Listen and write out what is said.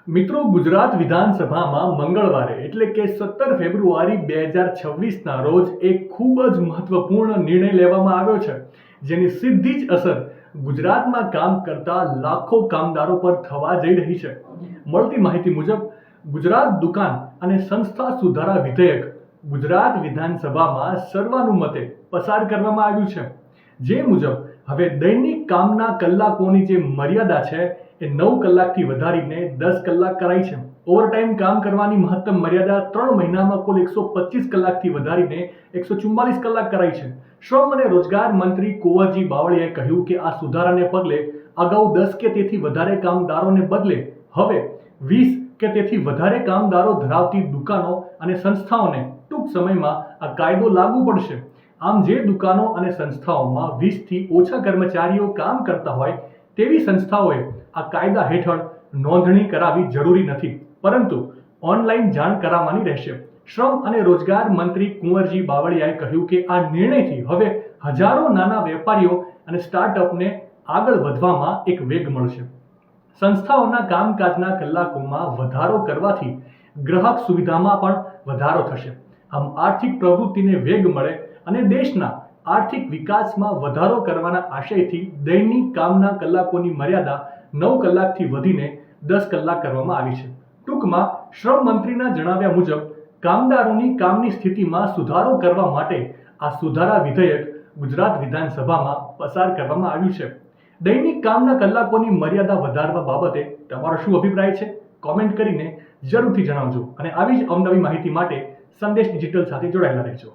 મિત્રો, ગુજરાત વિધાનસભામાં મંગળવારે એટલે કે 17 ફેબ્રુઆરી 2026ના રોજ એક ખૂબ જ મહત્વપૂર્ણ નિર્ણય લેવામાં આવ્યો છે, જેની સીધી જ અસર ગુજરાતમાં કામ કરતા લાખો કામદારો પર થવા જઈ રહી છે. મળતી માહિતી મુજબ ગુજરાત દુકાન અને સંસ્થા સુધારા વિધેયક ગુજરાત વિધાનસભામાં સર્વાનુમતે પસાર કરવામાં આવ્યું છે. જે મુજબ હવે દૈનિક કામના કલાકોની જે મર્યાદા છે એ 9 કલાકથી વધારીને 10 કલાક કરાઈ છે. ઓવરટાઈમ કામ કરવાની મહત્તમ મર્યાદા 3 મહિનામાં કુલ 125 કલાકથી વધારીને 144 કલાક કરાઈ છે. શ્રમ અને રોજગાર મંત્રી કુંવરજી બાવળિયાએ કહ્યું કે આ સુધારાને પગલે અગાઉ 10 કે તેથી વધારે કામદારોને બદલે હવે 20 કે તેથી વધારે કામદારો ધરાવતી દુકાનો અને સંસ્થાઓને ટૂંક સમયમાં આ કાયદો લાગુ પડશે. આમ જે દુકાનો અને સંસ્થાઓમાં 20 થી ઓછા કર્મચારીઓ કામ કરતા હોય તેવી સંસ્થાઓએ આ કાયદા હેઠળ નોંધણી કરાવવી જરૂરી નથી, પરંતુ ઓનલાઈન જાણ કરાવવાની રહેશે. શ્રમ અને રોજગાર મંત્રી કુંવરજી બાવળિયાએ કહ્યું કે આ નિર્ણયથી હવે હજારો નાના વેપારીઓ અને સ્ટાર્ટઅપને આગળ વધવામાં એક વેગ મળશે. સંસ્થાઓના કામકાજના કલાકોમાં વધારો કરવાથી ગ્રાહક સુવિધામાં પણ વધારો થશે. આમ આર્થિક પ્રવૃત્તિને વેગ મળે અને દેશના આર્થિક વિકાસમાં વધારો કરવાના આશયથી દૈનિક કામના કલાકોની મર્યાદા 9 કલાકથી વધીને 10 કલાક કરવામાં આવી છે. ટૂંકમાં શ્રમ મંત્રીના જણાવ્યા મુજબ કામદારોની કામની સ્થિતિમાં સુધારો કરવા માટે આ સુધારા વિધેયક ગુજરાત વિધાનસભામાં પસાર કરવામાં આવ્યું છે. દૈનિક કામના કલાકોની મર્યાદા વધારવા બાબતે તમારો શું અભિપ્રાય છે? કોમેન્ટ કરીને જરૂરથી જણાવજો અને આવી જ અવનવી માહિતી માટે સંદેશ ડિજિટલ સાથે જોડાયેલા રહેજો.